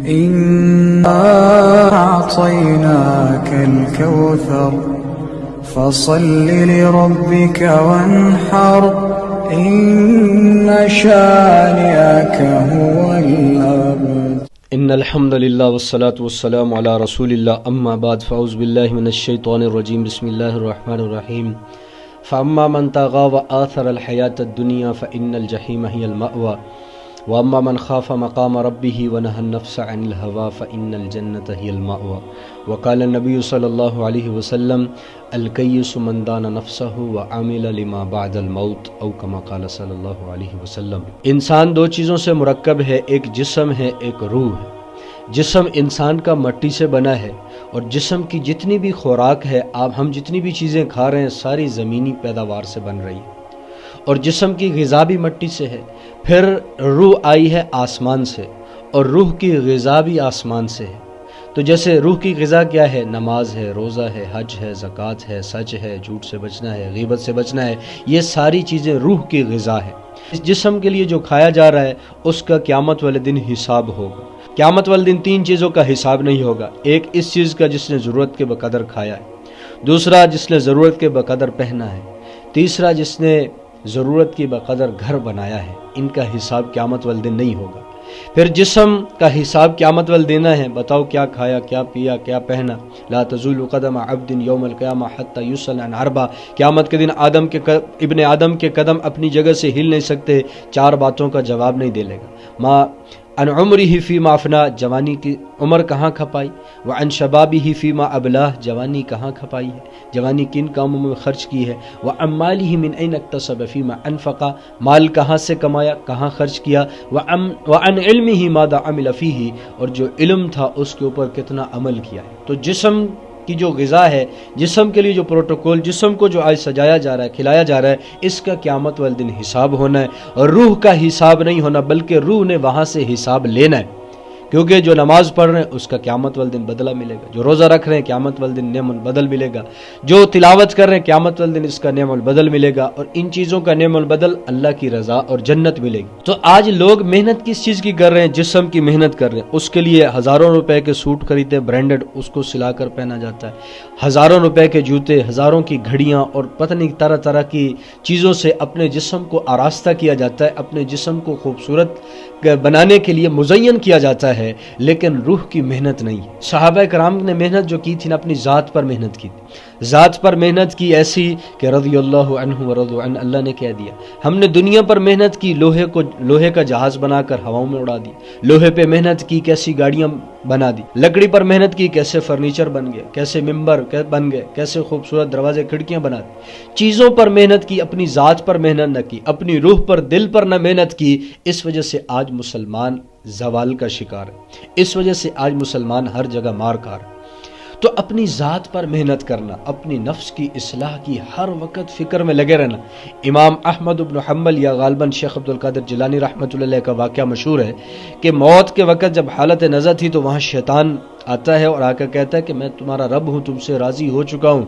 إنا أعطيناك الكوثر فصل لربك وانحر إن شانئك هو الأبتر. ان الحمد للہ والصلاة والسلام علی رسول اللہ اما بعد فاعوذ باللہ من الشیطان الرجیم بسم اللہ الرحمن الرحیم فاما من طغى وآثر الحیاة الدنیا فإن الجحیم هی المأوى واما من خاف مقام ربه ونهى النفس عن الهوى فإن الجنة هي المأوى وقال النبی صلی اللہ علیہ وسلم الکیس من دان نفسه وعمل لما بعد الموت او کما قال صلی اللہ علیہ وسلم۔ انسان دو چیزوں سے مرکب ہے، ایک جسم ہے، ایک روح ہے۔ جسم انسان کا مٹی سے بنا ہے اور جسم کی جتنی بھی خوراک ہے، ہم جتنی بھی چیزیں کھا رہے ہیں ساری زمینی پیداوار سے بن رہی ہے اور جسم کی غذا بھی مٹی سے ہے۔ پھر روح آئی ہے آسمان سے اور روح کی غذا بھی آسمان سے ہے۔ تو جیسے روح کی غذا کیا ہے؟ نماز ہے، روزہ ہے، حج ہے، زکوٰۃ ہے، سچ ہے، جھوٹ سے بچنا ہے، غیبت سے بچنا ہے، یہ ساری چیزیں روح کی غذا ہے۔ اس جسم کے لیے جو کھایا جا رہا ہے اس کا قیامت والے دن حساب ہوگا۔ قیامت والے دن تین چیزوں کا حساب نہیں ہوگا، ایک اس چیز کا جس نے ضرورت کے بقدر کھایا ہے، دوسرا جس نے ضرورت کے بقدر پہنا ہے، تیسرا جس نے ضرورت کے بقدر گھر بنایا ہے۔ ان کا حساب قیامت والے دن نہیں ہوگا۔ پھر جسم کا حساب قیامت والے دینا ہے، بتاؤ کیا کھایا، کیا پیا، کیا پہنا۔ لا تزول قدم عبد یوم القیامہ حتی یسأل عن اربع، قیامت کے دن ابن آدم کے قدم اپنی جگہ سے ہل نہیں سکتے، چار باتوں کا جواب نہیں دے لے گا۔ ما عن عمرہ فیما افنا، جوانی کی عمر کہاں کھپائی، وعن شبابہ فیما ابلاہ، جوانی کہاں کھپائی ہے، جوانی کن کاموں میں خرچ کی ہے، وعن مالہ من این اکتسب فیما انفقا، مال کہاں سے کمایا، کہاں خرچ کیا، وعن علمہ ماذا عمل فیہ، اور جو علم تھا اس کے اوپر کتنا عمل کیا ہے۔ تو جسم کی جو غذا ہے، جسم کے لیے جو پروٹوکول، جسم کو جو آج سجایا جا رہا ہے، کھلایا جا رہا ہے، اس کا قیامت والے دن حساب ہونا ہے اور روح کا حساب نہیں ہونا، بلکہ روح نے وہاں سے حساب لینا ہے۔ کیونکہ جو نماز پڑھ رہے ہیں اس کا قیامت والے دن بدلہ ملے گا، جو روزہ رکھ رہے ہیں قیامت والے دن نعم البدل ملے گا، جو تلاوت کر رہے ہیں قیامت والے دن اس کا نعم البدل ملے گا، اور ان چیزوں کا نعم البدل اللہ کی رضا اور جنت ملے گی۔ تو آج لوگ محنت کس چیز کی کر رہے ہیں؟ جسم کی محنت کر رہے ہیں، اس کے لیے ہزاروں روپے کے سوٹ خریدتے ہیں برانڈڈ، اس کو سلا کر پہنا جاتا ہے، ہزاروں روپے کے جوتے، ہزاروں کی گھڑیاں اور پتہ نہیں طرح طرح کی چیزوں سے اپنے جسم کو آراستہ کیا جاتا ہے، اپنے جسم کو خوبصورت بنانے کے لیے مزین کیا جاتا ہے، لیکن روح کی محنت نہیں ہے۔ صحابہ کرام نے محنت جو کی تھی نا، اپنی ذات پر محنت کی تھی، ذات پر محنت کی ایسی کہ رضی اللہ عنہ ورضوا عنہ، اللہ نے کہہ دیا۔ ہم نے دنیا پر محنت کی، لوہے کا جہاز بنا کر ہواؤں میں اڑا دی، لوہے پہ محنت کی، کیسی گاڑیاں بنا دی، لکڑی پر محنت کی، کیسے فرنیچر بن گئے، کیسے ممبر بن گئے، کیسے خوبصورت دروازے کھڑکیاں بنا دی۔ چیزوں پر محنت کی، اپنی ذات پر محنت نہ کی، اپنی روح پر، دل پر نہ محنت کی۔ اس وجہ سے آج مسلمان زوال کا شکار ہے، اس وجہ سے آج مسلمان ہر جگہ مار کار ہے۔ تو اپنی ذات پر محنت کرنا، اپنی نفس کی اصلاح کی ہر وقت فکر میں لگے رہنا۔ امام احمد بن حنبل یا غالباً شیخ عبد القادر جیلانی رحمۃ اللہ علیہ کا واقعہ مشہور ہے کہ موت کے وقت جب حالت نزع تھی تو وہاں شیطان آتا ہے اور آ کر کہتا ہے کہ میں تمہارا رب ہوں، تم سے راضی ہو چکا ہوں۔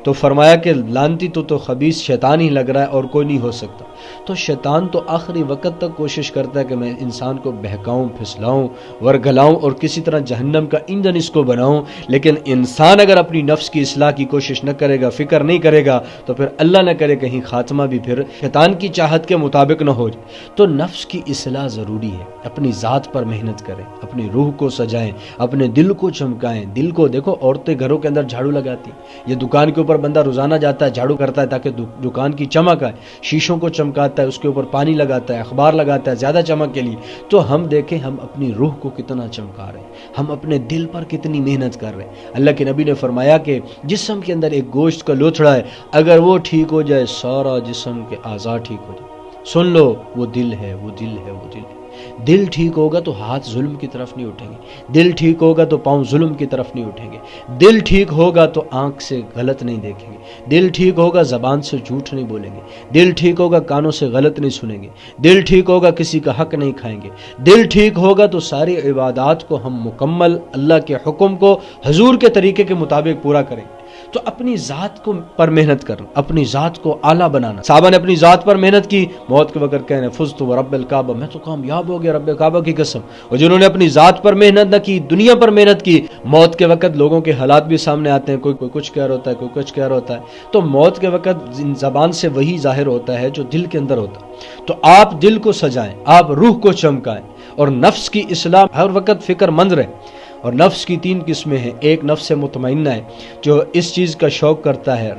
تو فرمایا کہ لعنتی تو خبیث شیطان ہی لگ رہا ہے اور کوئی نہیں ہو سکتا۔ تو شیطان تو آخری وقت تک کوشش کرتا ہے کہ میں انسان کو بہکاؤں، پھسلاؤں، ورگلاؤں اور کسی طرح جہنم کا ایندھن اس کو بناؤں، لیکن انسان اگر اپنی نفس کی اصلاح کی کوشش نہ کرے گا، فکر نہیں کرے گا، تو پھر اللہ نہ کرے کہیں خاتمہ بھی پھر شیطان کی چاہت کے مطابق نہ ہو جائے۔ تو نفس کی اصلاح ضروری ہے، اپنی ذات پر محنت کریں، اپنی روح کو سجائیں، اپنے دل کو چمکائیں۔ دل کو دیکھو، عورتیں گھروں کے اندر جھاڑو لگاتی، یہ دکان کے اوپر بندہ روزانہ جاتا ہے، جھاڑو کرتا ہے تاکہ دکان کی چمک آئے، شیشوں کو چمکاتا ہے، اس کے اوپر پانی لگاتا ہے، اخبار لگاتا ہے زیادہ چمک کے لیے۔ تو ہم دیکھیں ہم اپنی روح کو کتنا چمکا رہے ہیں، ہم اپنے دل پر کتنی محنت کر رہے ہیں۔ اللہ کے نبی نے فرمایا کہ جسم کے اندر ایک گوشت کا لوتھڑا ہے، اگر وہ ٹھیک ہو جائے سارا جسم کے اعضاء ٹھیک ہو جائے۔ سن لو، وہ دل ہے، وہ دل ہے، وہ دل ہے۔ دل ٹھیک ہوگا تو ہاتھ ظلم کی طرف نہیں اٹھیں گے، دل ٹھیک ہوگا تو پاؤں ظلم کی طرف نہیں اٹھیں گے، دل ٹھیک ہوگا تو آنکھ سے غلط نہیں دیکھیں گے، دل ٹھیک ہوگا زبان سے جھوٹ نہیں بولیں گے، دل ٹھیک ہوگا کانوں سے غلط نہیں سنیں گے، دل ٹھیک ہوگا کسی کا حق نہیں کھائیں گے، دل ٹھیک ہوگا تو ساری عبادات کو ہم مکمل اللہ کے حکم کو حضور کے طریقے کے مطابق پورا کریں گے۔ تو اپنی ذات کو پر محنت کرنا، اپنی ذات کو اعلیٰ بنانا۔ صحابہ نے اپنی ذات پر محنت کی، موت کے وقت کہنے فزت ورب الکعبہ، میں تو کامیاب ہو گیا رب کعبہ کی قسم۔ اور جنہوں نے اپنی ذات پر محنت نہ کی، دنیا پر محنت کی، موت کے وقت لوگوں کے حالات بھی سامنے آتے ہیں، کوئی کچھ کہہ رہا ہوتا ہے، کوئی کچھ کہہ رہا ہوتا ہے، تو موت کے وقت زبان سے وہی ظاہر ہوتا ہے جو دل کے اندر ہوتا ہے۔ تو آپ دل کو سجائیں، آپ روح کو چمکائیں، اور نفس کی اصلاح ہر وقت فکر مند رہیں۔ اور نفس کی 3 قسمیں ہیں۔ ایک نفس مطمئنہ ہے جو اس چیز کا شوق کرتا ہے،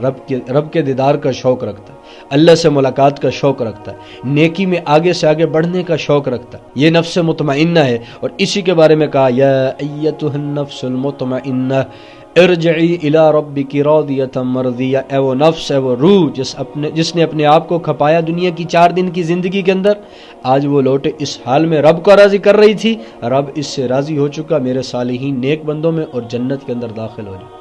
رب کے دیدار کا شوق رکھتا ہے، اللہ سے ملاقات کا شوق رکھتا ہے، نیکی میں آگے سے آگے بڑھنے کا شوق رکھتا ہے، یہ نفس مطمئنہ ہے۔ اور اسی کے بارے میں کہا یا ایتھا النفس المطمئنہ ارجعی الی ربک راضیۃ مرضیہ، اے وہ نفس، اے وہ روح جس نے اپنے آپ کو کھپایا دنیا کی 4 دن کی زندگی کے اندر، آج وہ لوٹے اس حال میں رب کو راضی کر رہی تھی، رب اس سے راضی ہو چکا، میرے صالحین نیک بندوں میں اور جنت کے اندر داخل ہو جائے۔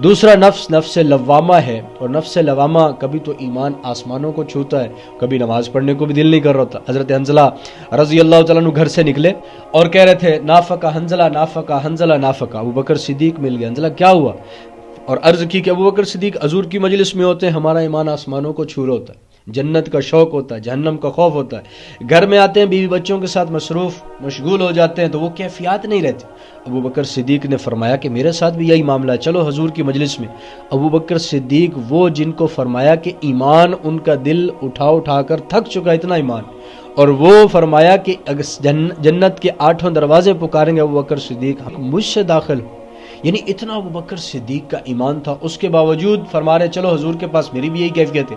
دوسرا نفس نفس لوامہ ہے، اور نفس لوامہ کبھی تو ایمان آسمانوں کو چھوتا ہے، کبھی نماز پڑھنے کو بھی دل نہیں کر رہا ہوتا۔ حضرت حنظلہ رضی اللہ تعالیٰ عنہ گھر سے نکلے اور کہہ رہے تھے نافقہ حنظلہ نافقہ حنظلہ نافقہ، ابو بکر صدیق مل گیا، حنظلہ کیا ہوا؟ اور عرض کی کہ ابو بکر صدیق حضور کی مجلس میں ہوتے ہیں، ہمارا ایمان آسمانوں کو چھو رہا ہوتا ہے، جنت کا شوق ہوتا ہے، جہنم کا خوف ہوتا ہے، گھر میں آتے ہیں بیوی بچوں کے ساتھ مشغول ہو جاتے ہیں تو وہ کیفیات نہیں رہتی۔ ابو بکر صدیق نے فرمایا کہ میرے ساتھ بھی یہی معاملہ ہے، چلو حضور کی مجلس میں۔ ابو بکر صدیق وہ جن کو فرمایا کہ ایمان ان کا دل اٹھا کر تھک چکا، اتنا ایمان، اور وہ فرمایا کہ جنت کے 8 دروازے پکاریں گے ابو بکر صدیق مجھ سے داخل ہو، یعنی اتنا ابو بکر صدیق کا ایمان تھا۔ اس کے باوجود فرما رہے چلو حضور کے پاس، میری بھی یہی کیفیت ہے،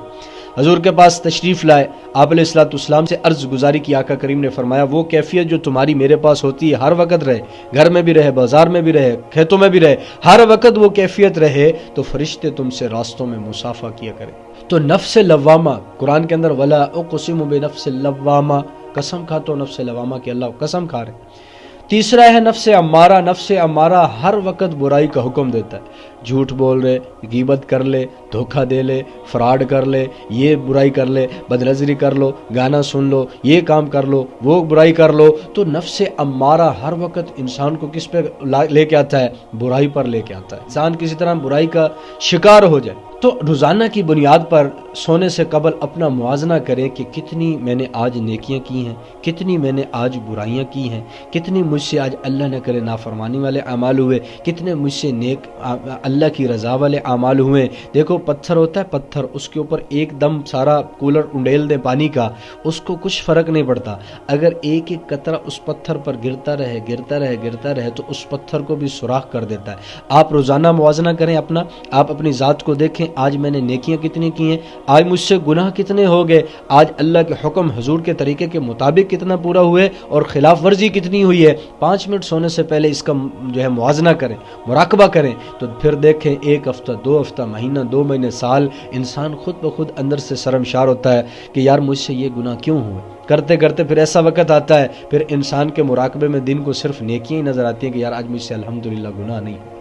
حضور کے پاس تشریف لائے، آپ علیہ الصلوۃ والسلام سے عرض گزاری کی، آقا کریم نے فرمایا وہ کیفیت جو تمہاری میرے پاس ہوتی ہے ہر وقت رہے، گھر میں بھی رہے، بازار میں بھی رہے، کھیتوں میں بھی رہے، ہر وقت وہ کیفیت رہے تو فرشتے تم سے راستوں میں مصافحہ کیا کریں۔ تو نفس لوامہ قرآن کے اندر ولا اقسم بنفس اللوامہ، قسم کھاتا ہوں نفس لوامہ کی، اللہ قسم کھا رہے۔ تیسرا ہے نفس امارہ، نفس امارہ ہر وقت برائی کا حکم دیتا ہے، جھوٹ بول رہے، غیبت کر لے، دھوکہ دے لے، فراڈ کر لے، یہ برائی کر لے، بدنظری کر لو، گانا سن لو، یہ کام کر لو، وہ برائی کر لو۔ تو نفس امارہ ہر وقت انسان کو کس پہ لے کے آتا ہے؟ برائی پر لے کے آتا ہے، انسان کسی طرح برائی کا شکار ہو جائے۔ تو روزانہ کی بنیاد پر سونے سے قبل اپنا موازنہ کریں کہ کتنی میں نے آج نیکیاں کی ہیں، کتنی میں نے آج برائیاں کی ہیں، کتنی مجھ سے آج اللہ نہ کرے نافرمانی والے اعمال ہوئے، کتنے مجھ سے نیک اللہ کی رضا والے اعمال ہوئے۔ دیکھو پتھر ہوتا ہے، پتھر اس کے اوپر ایک دم سارا کولر انڈیل دیں پانی کا، اس کو کچھ فرق نہیں پڑتا، اگر ایک ایک قطرہ اس پتھر پر گرتا رہے تو اس پتھر کو بھی سوراخ کر دیتا ہے۔ آپ روزانہ موازنہ کریں اپنا، آپ اپنی ذات کو دیکھیں، آج میں نے نیکیاں کتنی کی ہیں، آج مجھ سے گناہ کتنے ہو گئے، آج اللہ کے حکم حضور کے طریقے کے مطابق کتنا پورا ہوئے اور خلاف ورزی کتنی ہوئی ہے۔ 5 منٹ سونے سے پہلے اس کا موازنہ کریں، مراقبہ کریں، تو پھر دیکھیں 1 ہفتہ، 2 ہفتہ، مہینہ، 2 مہینے، سال، انسان خود بخود اندر سے شرمشار ہوتا ہے کہ یار مجھ سے یہ گناہ کیوں ہوئے۔ کرتے کرتے پھر ایسا وقت آتا ہے، پھر انسان کے مراقبے میں دن کو صرف نیکیاں ہی نظر آتی ہیں کہ یار آج مجھ سے الحمدللہ گناہ نہیں ہوا۔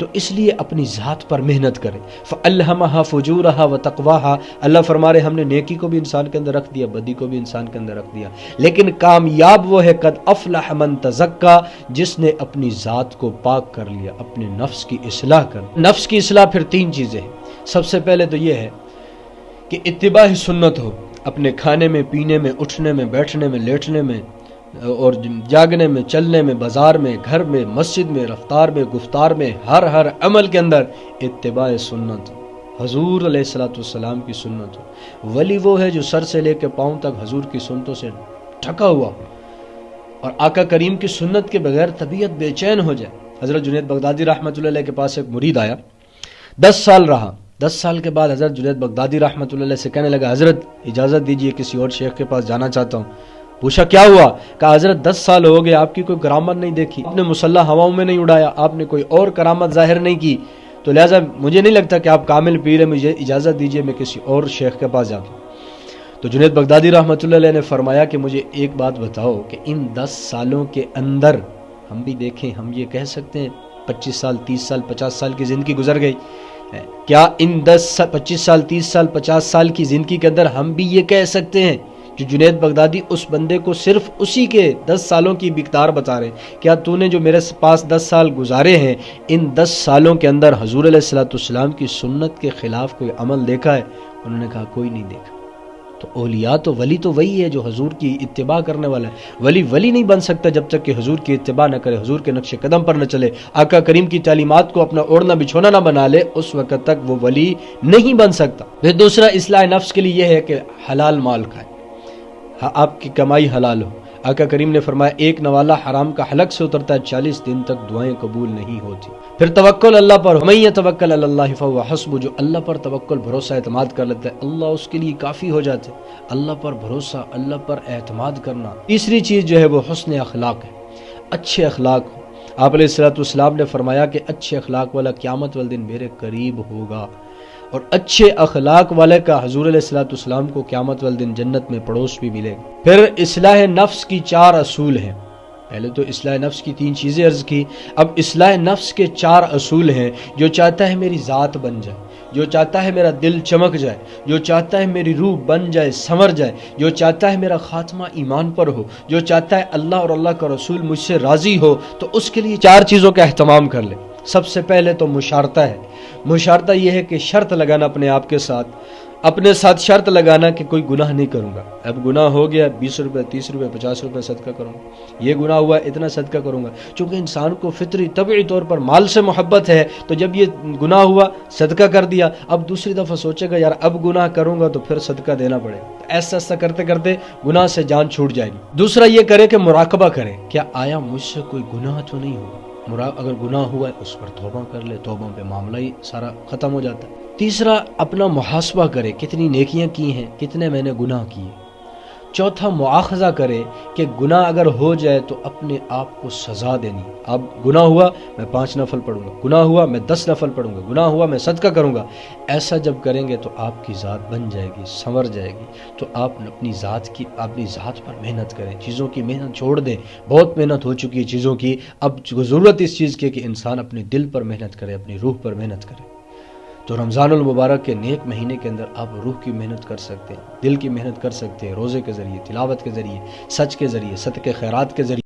تو اس لیے اپنی ذات پر محنت کریں۔ فَأَلْهَمَهَا فُجُورَهَا وَتَقْوَاهَا، اللہ فرما رہے ہم نے نیکی کو بھی انسان کے اندر رکھ دیا، بدی کو بھی انسان کے اندر رکھ دیا، لیکن کامیاب وہ ہے قد افلح من تزکا، جس نے اپنی ذات کو پاک کر لیا، اپنے نفس کی اصلاح کر۔ نفس کی اصلاح پھر 3 چیزیں ہیں۔ سب سے پہلے تو یہ ہے کہ اتباع سنت ہو، اپنے کھانے میں، پینے میں، اٹھنے میں، بیٹھنے میں، لیٹنے میں اور جاگنے میں، چلنے میں، بازار میں، گھر میں، مسجد میں، رفتار میں، گفتار میں، ہر عمل کے اندر اتباع سنت، حضور علیہ الصلوۃ والسلام کی سنت ہو۔ ولی وہ ہے جو سر سے لے کے پاؤں تک حضور کی سنتوں سے ڈھکا ہوا ہو، اور آقا کریم کی سنت کے بغیر طبیعت بے چین ہو جائے۔ حضرت جنید بغدادی رحمۃ اللہ علیہ کے پاس ایک مرید آیا، 10 سال رہا، 10 سال کے بعد حضرت جنید بغدادی رحمۃ اللہ علیہ سے کہنے لگا حضرت اجازت دیجیے کسی اور شیخ کے پاس جانا چاہتا ہوں۔ پوچھا کیا ہوا؟ کہا حضرت 10 سال ہو گئے، آپ کی کوئی کرامت نہیں دیکھی، آپ نے مسلح ہواؤں میں نہیں اڑایا، آپ نے کوئی اور کرامت ظاہر نہیں کی، تو لہٰذا مجھے نہیں لگتا کہ آپ کامل پیر ہیں، مجھے اجازت دیجیے میں کسی اور شیخ کے پاس جاتا ہوں۔ تو جنید بغدادی رحمۃ اللہ علیہ نے فرمایا کہ مجھے ایک بات بتاؤ کہ ان 10 سالوں کے اندر ہم بھی دیکھیں، ہم یہ کہہ سکتے ہیں 25 سال 30 سال 50 سال کی زندگی گزر گئی، کیا ان 25 سال 30 سال 50 سال کی زندگی کے اندر ہم بھی یہ کہہ سکتے ہیں جو جنید بغدادی اس بندے کو صرف اسی کے 10 سالوں کی مقدار بتا رہے ہیں، کیا تو نے جو میرے پاس 10 سال گزارے ہیں، ان 10 سالوں کے اندر حضور علیہ الصلوۃ والسلام کی سنت کے خلاف کوئی عمل دیکھا ہے؟ انہوں نے کہا کوئی نہیں دیکھا۔ تو اولیاء تو ولی تو وہی ہے جو حضور کی اتباع کرنے والا ہے۔ ولی نہیں بن سکتا جب تک کہ حضور کی اتباع نہ کرے، حضور کے نقش قدم پر نہ چلے، آقا کریم کی تعلیمات کو اپنا اوڑھنا بچھونا نہ بنا لے، اس وقت تک وہ ولی نہیں بن سکتا۔ پھر دوسرا اصلاح نفس کے لیے یہ ہے کہ حلال مال کھائے، آپ کی کمائی حلال ہو۔ آقا کریم نے فرمایا ایک نوالا حرام کا حلق سے اترتا ہے 40 دن تک دعائیں قبول نہیں ہوتی۔ پھر توکل اللہ پر، وَمَن يَتَوَکَّلْ عَلَى اللَّهِ فَهُوَ حَسْبُهُ، جو اللہ پر توکل بھروسہ اعتماد کر لیتا ہے اللہ اس کے لیے کافی ہو جاتے ہیں۔ اللہ پر بھروسہ، اللہ پر اعتماد کرنا۔ تیسری چیز جو ہے وہ حسن اخلاق ہے، اچھے اخلاق ہو۔ آپ علیہ الصلوۃ والسلام نے فرمایا کہ اچھے اخلاق والا قیامت والے دن میرے قریب ہوگا، اور اچھے اخلاق والے کا حضور علیہ الصلوۃ والسلام کو قیامت والے دن جنت میں پڑوس بھی ملے گا۔ پھر اصلاح نفس کی 4 اصول ہیں۔ پہلے تو اصلاح نفس کی 3 چیزیں عرض کی، اب اصلاح نفس کے 4 اصول ہیں۔ جو چاہتا ہے میری ذات بن جائے، جو چاہتا ہے میرا دل چمک جائے، جو چاہتا ہے میری روح بن جائے، سنور جائے، جو چاہتا ہے میرا خاتمہ ایمان پر ہو، جو چاہتا ہے اللہ اور اللہ کا رسول مجھ سے راضی ہو، تو اس کے لیے 4 چیزوں کا اہتمام کر لے۔ سب سے پہلے تو مشارطہ ہے۔ مشارطہ یہ ہے کہ شرط لگانا اپنے آپ کے ساتھ، اپنے ساتھ شرط لگانا کہ کوئی گناہ نہیں کروں گا۔ اب گناہ ہو گیا 20 روپے 30 روپے 50 روپے صدقہ کروں گا، یہ گناہ ہوا اتنا صدقہ کروں گا۔ چونکہ انسان کو فطری طبعی طور پر مال سے محبت ہے، تو جب یہ گناہ ہوا صدقہ کر دیا، اب دوسری دفعہ سوچے گا یار اب گناہ کروں گا تو پھر صدقہ دینا پڑے گا۔ تو ایسا ایسا کرتے کرتے گناہ سے جان چھوٹ جائے گی۔ دوسرا یہ کرے کہ مراقبہ کرے، کیا آیا مجھ سے کوئی گناہ تو نہیں ہوگا؟ اگر گناہ ہوا ہے اس پر توبہ کر لے، توبہ پہ معاملہ ہی سارا ختم ہو جاتا ہے۔ تیسرا اپنا محاسبہ کرے، کتنی نیکیاں کی ہیں، کتنے میں نے گناہ کیے۔ چوتھا مواخذہ کرے کہ گناہ اگر ہو جائے تو اپنے آپ کو سزا دینی۔ اب گناہ ہوا میں 5 نفل پڑھوں گا، گناہ ہوا میں 10 نفل پڑھوں گا، گناہ ہوا میں صدقہ کروں گا۔ ایسا جب کریں گے تو آپ کی ذات بن جائے گی، سنور جائے گی۔ تو آپ اپنی ذات پر محنت کریں، چیزوں کی محنت چھوڑ دیں۔ بہت محنت ہو چکی ہے چیزوں کی، اب ضرورت اس چیز کی کہ انسان اپنے دل پر محنت کرے، اپنی روح پر محنت کرے۔ تو رمضان المبارک کے نیک مہینے کے اندر آپ روح کی محنت کر سکتے ہیں، دل کی محنت کر سکتے ہیں، روزے کے ذریعے، تلاوت کے ذریعے، سچ کے ذریعے، صدقے خیرات کے ذریعے۔